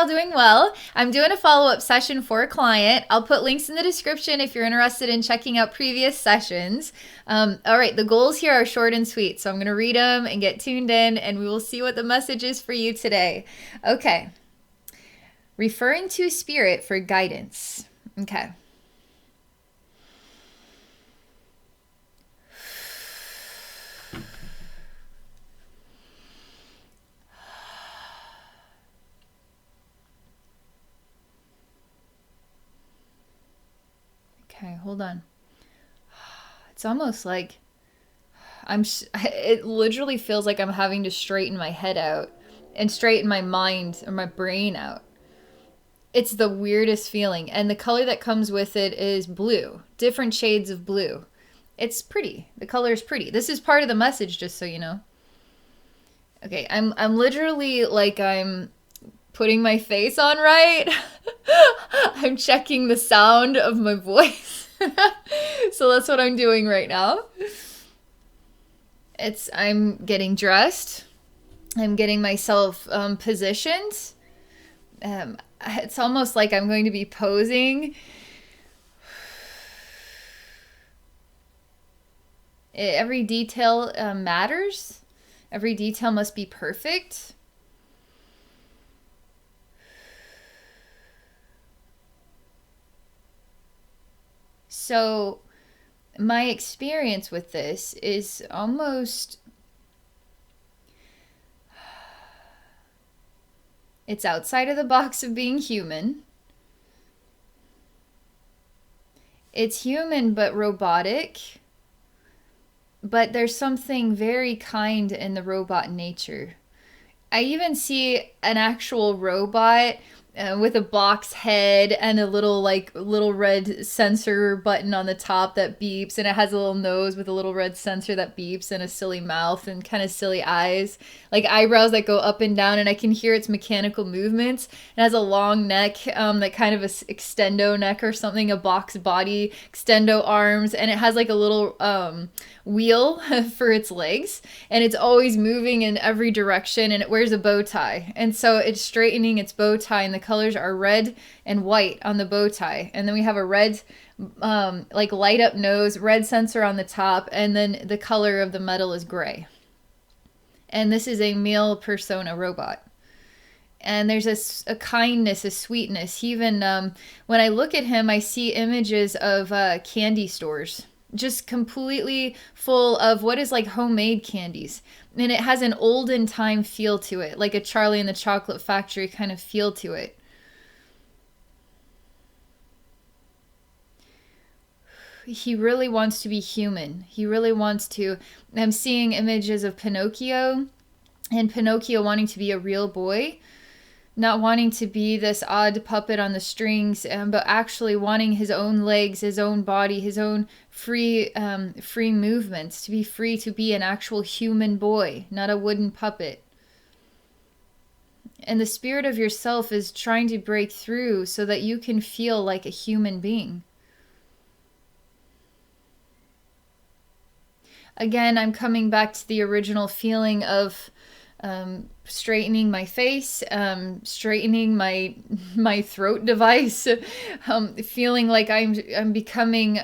all doing well. I'm doing a follow-up session for a client. I'll put links in the description if you're interested in checking out previous sessions. All right, the goals here are short and sweet, so I'm going to read them and get tuned in, and we will see what the message is for you today. Okay. Referring to spirit for guidance. Okay. Okay, hold on. It's almost like it literally feels like I'm having to straighten my head out and straighten my mind or my brain out. It's the weirdest feeling. And the color that comes with it is blue, different shades of blue. It's pretty. The color is pretty. This is part of the message, just so you know. Okay, I'm literally like I'm putting my face on right. I'm checking the sound of my voice. So that's what I'm doing right now. I'm getting dressed. I'm getting myself positioned. It's almost like I'm going to be posing. Every detail matters. Every detail must be perfect. So my experience with this is almost, it's outside of the box of being human. It's human but robotic. But there's something very kind in the robot nature. I even see an actual robot with a box head and a little red sensor button on the top that beeps, and it has a little nose with a little red sensor that beeps and a silly mouth and kind of silly eyes, like eyebrows that go up and down, and I can hear its mechanical movements. It has a long neck, that kind of a extendo neck or something, a box body, extendo arms, and it has like a little wheel for its legs, and it's always moving in every direction, and it wears a bow tie, and so it's straightening its bow tie, and the colors are red and white on the bow tie, and then we have a red like light up nose, red sensor on the top, and then the color of the metal is gray. And this is a male persona robot. And there's a kindness, a sweetness. Even when I look at him, I see images of candy stores, just completely full of what is like homemade candies. And it has an olden time feel to it, like a Charlie and the Chocolate Factory kind of feel to it. He really wants to be human. He really wants to. I'm seeing images of Pinocchio, and Pinocchio wanting to be a real boy, not wanting to be this odd puppet on the strings, but actually wanting his own legs, his own body, his own free movements, to be free to be an actual human boy, not a wooden puppet. And the spirit of yourself is trying to break through so that you can feel like a human being. Again, I'm coming back to the original feeling of straightening my face, straightening my throat device, feeling like I'm becoming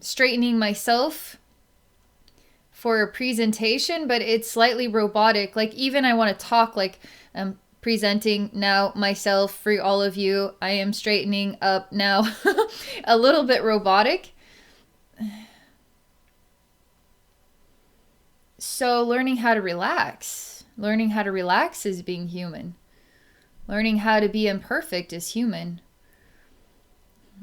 straightening myself for a presentation, but it's slightly robotic. Like even I want to talk like presenting now myself for all of you. I am straightening up now, a little bit robotic. So learning how to relax. Learning how to relax is being human. Learning how to be imperfect is human.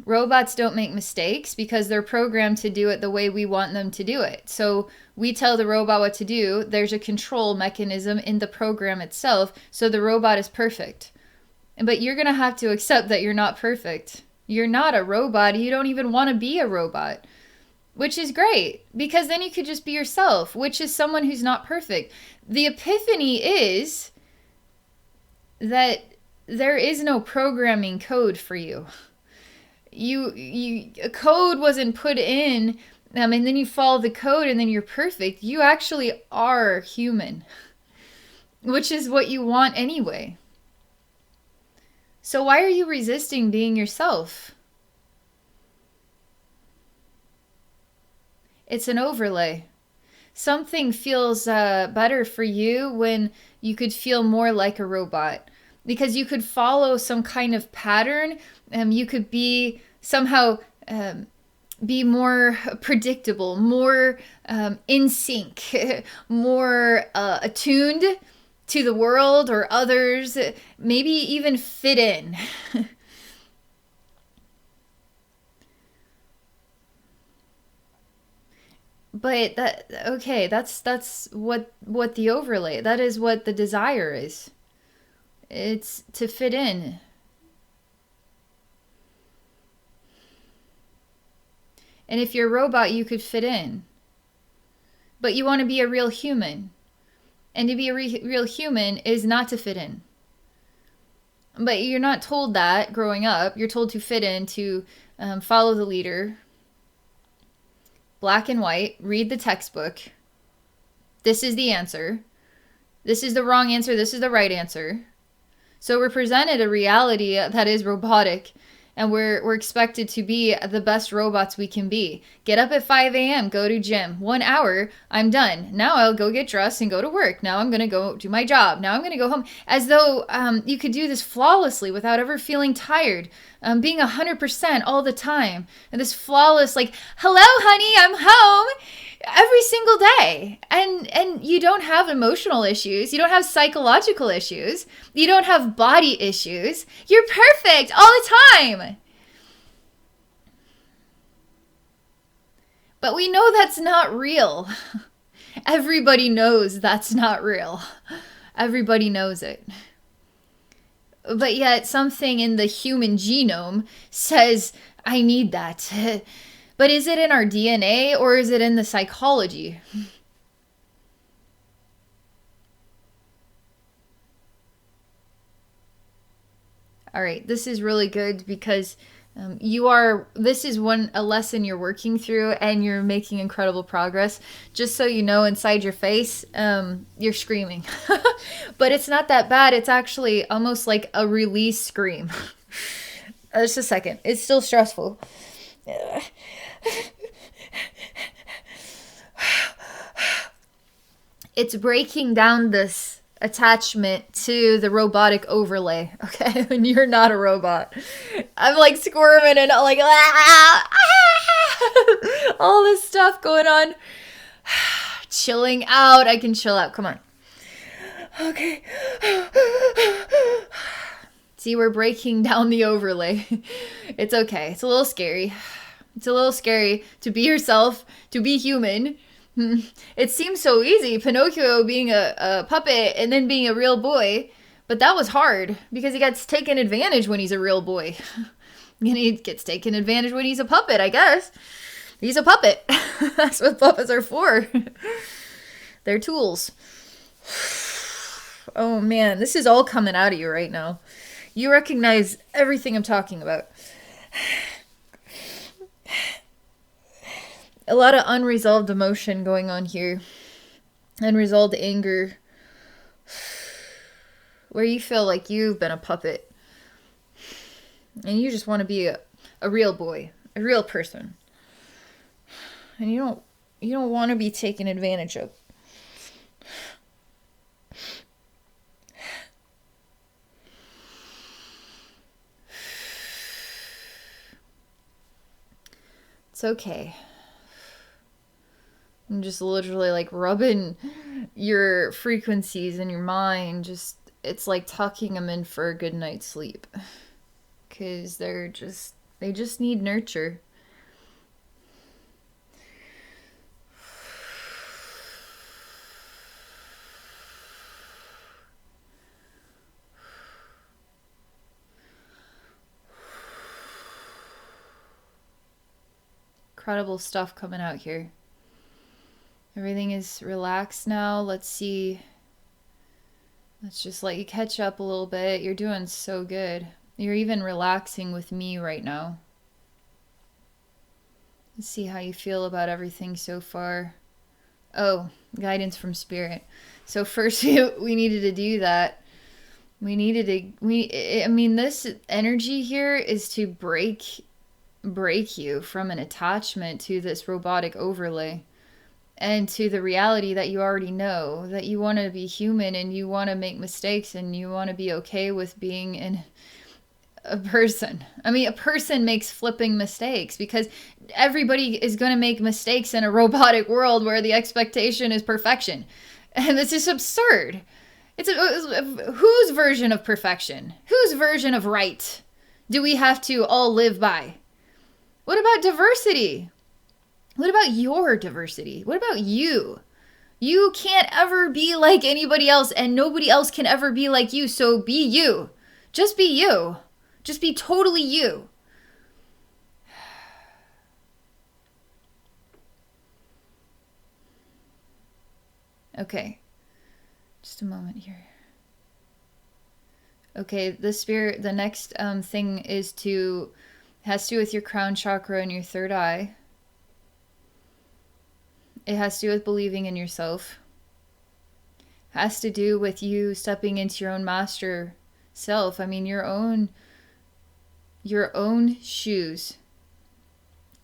Robots don't make mistakes because they're programmed to do it the way we want them to do it. So we tell the robot what to do. There's a control mechanism in the program itself, so the robot is perfect. But you're going to have to accept that you're not perfect. You're not a robot. You don't even want to be a robot. Which is great, because then you could just be yourself, which is someone who's not perfect. The epiphany is that there is no programming code for you. A code wasn't put in, and then you follow the code and then you're perfect. You actually are human, which is what you want anyway. So why are you resisting being yourself? It's an overlay. Something feels better for you when you could feel more like a robot, because you could follow some kind of pattern. You could be somehow be more predictable, more in sync, more attuned to the world or others, maybe even fit in. But that's what the overlay, that is what the desire is. It's to fit in. And if you're a robot, you could fit in. But you want to be a real human. And to be a real human is not to fit in. But you're not told that growing up. You're told to fit in, to follow the leader. Black and white. Read the textbook. This is the answer. This is the wrong answer. This is the right answer. So we're presented a reality that is robotic. And we're expected to be the best robots we can be. Get up at 5 a.m., go to gym. 1 hour, I'm done. Now I'll go get dressed and go to work. Now I'm going to go do my job. Now I'm going to go home. As though you could do this flawlessly without ever feeling tired. Being 100% all the time. And this flawless, like, hello, honey, I'm home. Every single day. And you don't have emotional issues. You don't have psychological issues. You don't have body issues. You're perfect all the time. But we know that's not real. Everybody knows that's not real. Everybody knows it. But yet something in the human genome says, I need that. But is it in our DNA or is it in the psychology? All right, this is really good because this is a lesson you're working through and you're making incredible progress. Just so you know, inside your face, you're screaming. But it's not that bad. It's actually almost like a release scream. Just a second. It's still stressful. It's breaking down this attachment to the robotic overlay, okay? When you're not a robot. I'm like squirming and like, all this stuff going on. Chilling out. I can chill out. Come on. Okay. See, we're breaking down the overlay. It's okay. It's a little scary. It's a little scary to be yourself, to be human. It seems so easy, Pinocchio being a puppet and then being a real boy. But that was hard because he gets taken advantage when he's a real boy. And he gets taken advantage when he's a puppet, I guess. He's a puppet. That's what puppets are for. They're tools. Oh man, this is all coming out of you right now. You recognize everything I'm talking about. A lot of unresolved emotion going on here. Unresolved anger. Where you feel like you've been a puppet. And you just want to be a real boy. A real person. And you don't want to be taken advantage of. It's okay. I'm just literally like rubbing your frequencies in your mind. It's like tucking them in for a good night's sleep. Because they just need nurture. Incredible stuff coming out here. Everything is relaxed now. Let's see. Let's just let you catch up a little bit. You're doing so good. You're even relaxing with me right now. Let's see how you feel about everything so far. Oh, guidance from spirit. So first we needed to do that. We needed I mean, this energy here is to break you from an attachment to this robotic overlay and to the reality that you already know, that you want to be human and you want to make mistakes and you want to be okay with being in a person. I mean, a person makes flipping mistakes because everybody is going to make mistakes in a robotic world where the expectation is perfection. And this is absurd. Whose version of perfection? Whose version of right do we have to all live by? What about diversity? What about your diversity? What about you? You can't ever be like anybody else and nobody else can ever be like you, so be you. Just be you. Just be totally you. Okay. Just a moment here. Okay, the next thing has to do with your crown chakra and your third eye. It has to do with believing in yourself. It has to do with you stepping into your own master self. I mean, your own shoes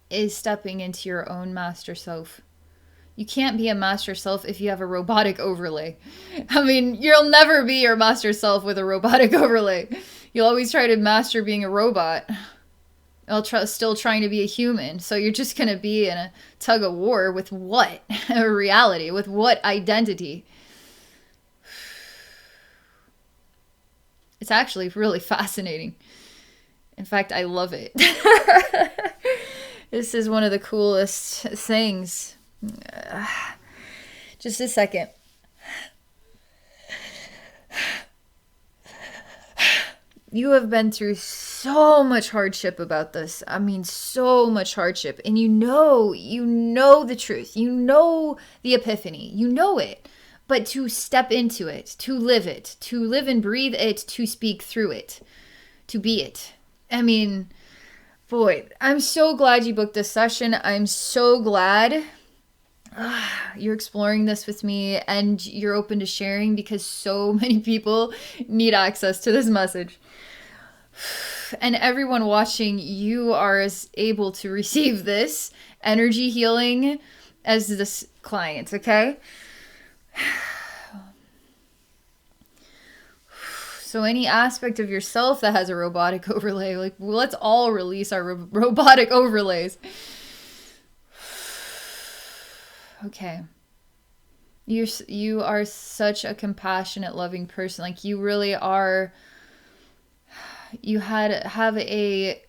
is stepping into your own master self. You can't be a master self if you have a robotic overlay. I mean, you'll never be your master self with a robotic overlay. You'll always try to master being a robot. Still trying to be a human. So you're just going to be in a tug of war with what? A reality. With what identity? It's actually really fascinating. In fact, I love it. This is one of the coolest things. Just a second. You have been through so much hardship about this. I mean, so much hardship. And you know the truth. You know the epiphany. You know it. But to step into it, to live and breathe it, to speak through it, to be it. I mean, boy, I'm so glad you booked this session. I'm so glad you're exploring this with me and you're open to sharing because so many people need access to this message. And everyone watching, you are as able to receive this energy healing as this client, okay? So any aspect of yourself that has a robotic overlay, like, well, let's all release our robotic overlays. Okay. You are such a compassionate, loving person. Like, you really are. You have a,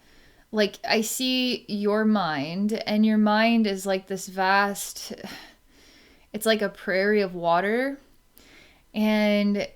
like, I see your mind, and your mind is like this vast, it's like a prairie of water. And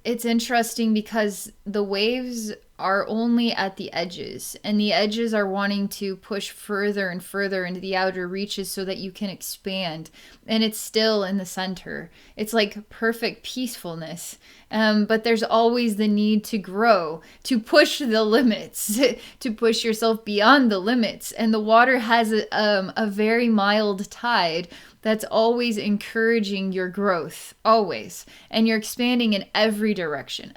it's interesting because the waves are only at the edges, and the edges are wanting to push further and further into the outer reaches so that you can expand, and it's still in the center. It's like perfect peacefulness, but there's always the need to grow, to push the limits, to push yourself beyond the limits. And the water has a very mild tide that's always encouraging your growth, always. And you're expanding in every direction.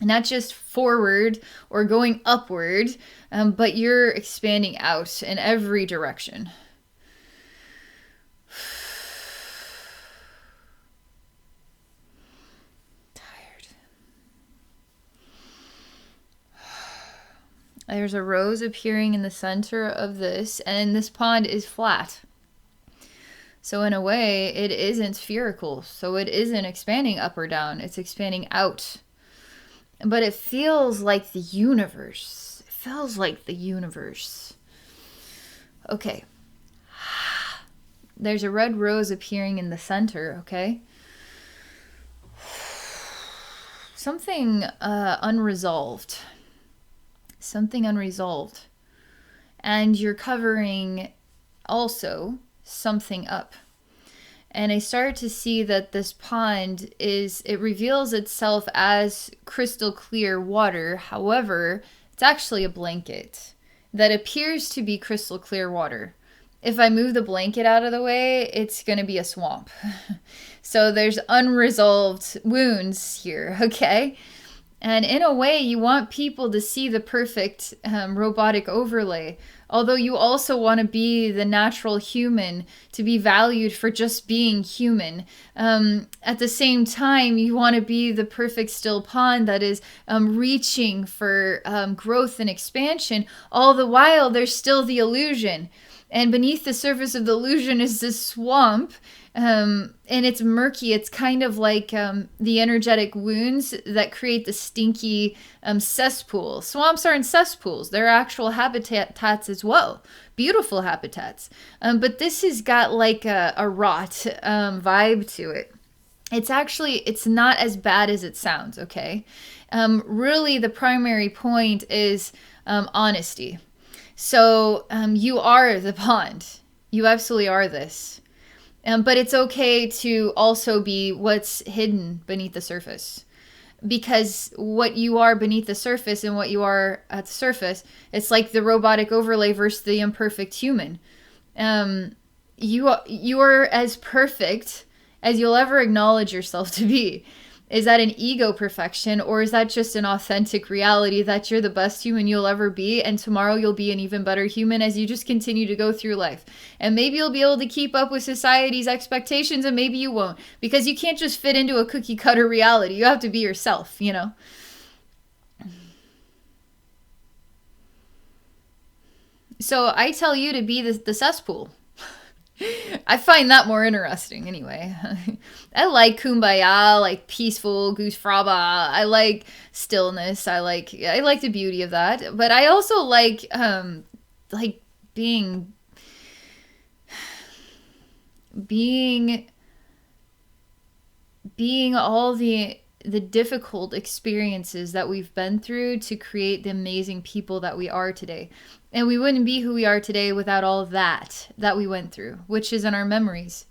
Not just forward or going upward, but you're expanding out in every direction. Tired. There's a rose appearing in the center of this, and this pond is flat. So in a way, it isn't spherical. So it isn't expanding up or down. It's expanding out. But it feels like the universe. It feels like the universe. Okay. There's a red rose appearing in the center, okay? Something unresolved. Something unresolved. And you're covering also something up. And I started to see that this pond it reveals itself as crystal clear water. However, it's actually a blanket that appears to be crystal clear water. if I move the blanket out of the way, it's going to be a swamp. So there's unresolved wounds here, okay? And in a way, you want people to see the perfect robotic overlay. Although you also want to be the natural human, to be valued for just being human. At the same time, you want to be the perfect still pond that is reaching for growth and expansion. All the while, there's still the illusion. And beneath the surface of the illusion is this swamp. And it's murky. It's kind of like the energetic wounds that create the stinky cesspool. Swamps aren't cesspools. They're actual habitats as well. Beautiful habitats. But this has got like a rot vibe to it. It's not as bad as it sounds, okay? Really, the primary point is honesty. So you are the pond. You absolutely are this. But it's okay to also be what's hidden beneath the surface. Because what you are beneath the surface and what you are at the surface, it's like the robotic overlay versus the imperfect human. You are as perfect as you'll ever acknowledge yourself to be. Is that an ego perfection, or is that just an authentic reality that you're the best human you'll ever be, and tomorrow you'll be an even better human as you just continue to go through life? And maybe you'll be able to keep up with society's expectations, and maybe you won't, because you can't just fit into a cookie cutter reality. You have to be yourself, you know? So I tell you to be the cesspool. I find that more interesting anyway. I like kumbaya, I like peaceful goose fraba. I like stillness. I like the beauty of that. But I also like being being being all the difficult experiences that we've been through to create the amazing people that we are today. And we wouldn't be who we are today without all of that we went through, which is in our memories,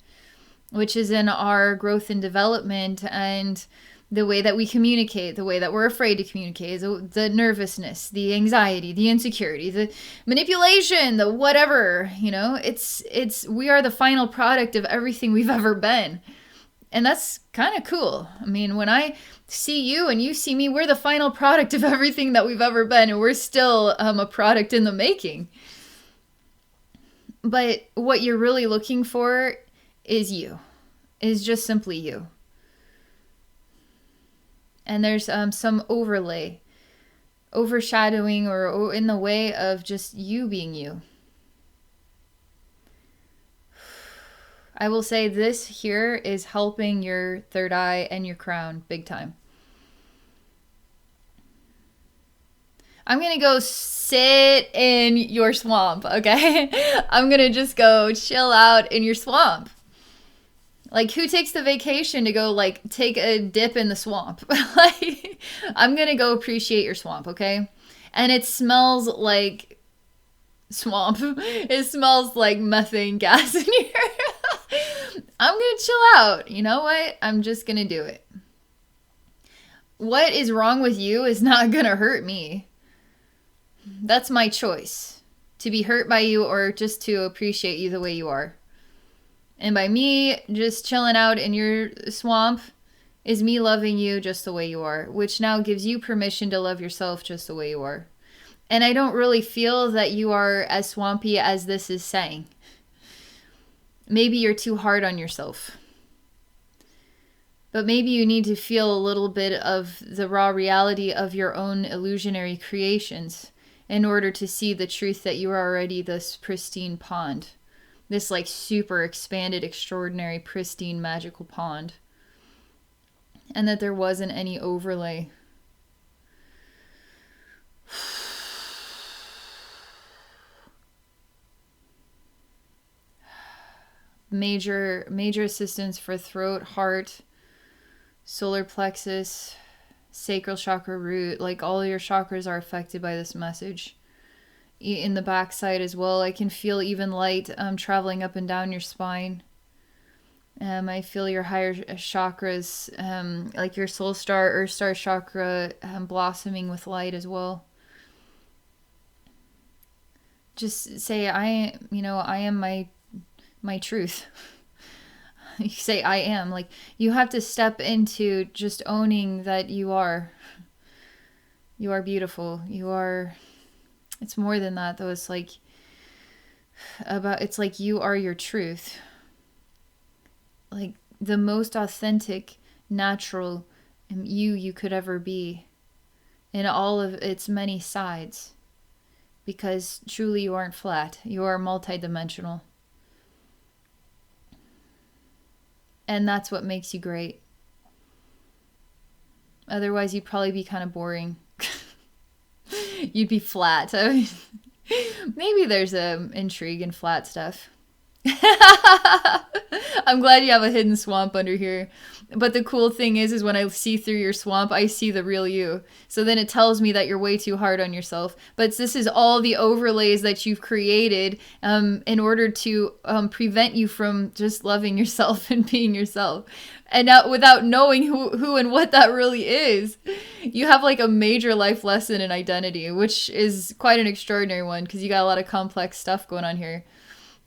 which is in our growth and development, and the way that we communicate, the way that we're afraid to communicate, the nervousness, the anxiety, the insecurity, the manipulation, the whatever, you know, we are the final product of everything we've ever been. And that's kind of cool. I mean, when I see you and you see me, we're the final product of everything that we've ever been, and we're still a product in the making. But what you're really looking for is you, is just simply you. And there's some overshadowing or in the way of just you being you. I will say this here is helping your third eye and your crown big time. I'm going to go sit in your swamp, okay? I'm going to just go chill out in your swamp. Like, who takes the vacation to go, like, take a dip in the swamp? Like, I'm going to go appreciate your swamp, okay? And it smells like swamp. It smells like methane gas in here. I'm going to chill out. You know what? I'm just going to do it. What is wrong with you is not going to hurt me. That's my choice. To be hurt by you or just to appreciate you the way you are. And by me just chilling out in your swamp is me loving you just the way you are, which now gives you permission to love yourself just the way you are. And I don't really feel that you are as swampy as this is saying. Maybe you're too hard on yourself. But maybe you need to feel a little bit of the raw reality of your own illusionary creations in order to see the truth that you are already this pristine pond. This like super expanded, extraordinary, pristine, magical pond. And that there wasn't any overlay. Major assistance for throat, heart, solar plexus, sacral chakra, root. Like all your chakras are affected by this message. In the backside as well, I can feel even light traveling up and down your spine. I feel your higher chakras, like your soul star, earth star chakra, blossoming with light as well. just say, I am my truth. You say, I am. Like, you have to step into just owning that you are beautiful. It's more than that, though. It's like, it's like you are your truth. Like, the most authentic, natural you could ever be, in all of its many sides. Because truly you aren't flat. You are multidimensional. And that's what makes you great. Otherwise, you'd probably be kind of boring. You'd be flat. I mean, maybe there's intrigue in flat stuff. I'm glad you have a hidden swamp under here. But the cool thing is when I see through your swamp, I see the real you. So then it tells me that you're way too hard on yourself. But this is all the overlays that you've created in order to prevent you from just loving yourself and being yourself. And now, without knowing who and what that really is, you have like a major life lesson in identity, which is quite an extraordinary one because you got a lot of complex stuff going on here.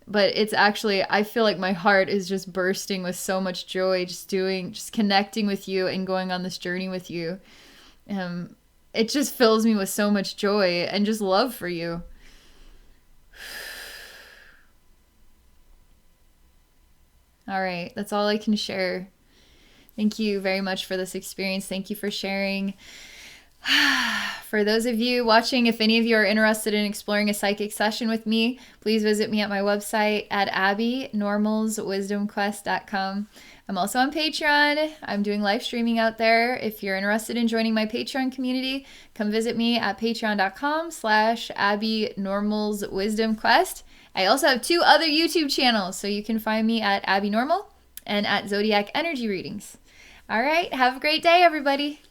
But it's actually, I feel like my heart is just bursting with so much joy, just connecting with you and going on this journey with you. It just fills me with so much joy and just love for you. All right, that's all I can share. Thank you very much for this experience. Thank you for sharing. For those of you watching, if any of you are interested in exploring a psychic session with me, please visit me at my website at abbeynormalswisdomquest.com. I'm also on Patreon. I'm doing live streaming out there. If you're interested in joining my Patreon community, come visit me at patreon.com/abbeynormalswisdomquest. I also have 2 other YouTube channels, so you can find me at Abbey Normal and at Zodiac Energy Readings. All right, have a great day, everybody.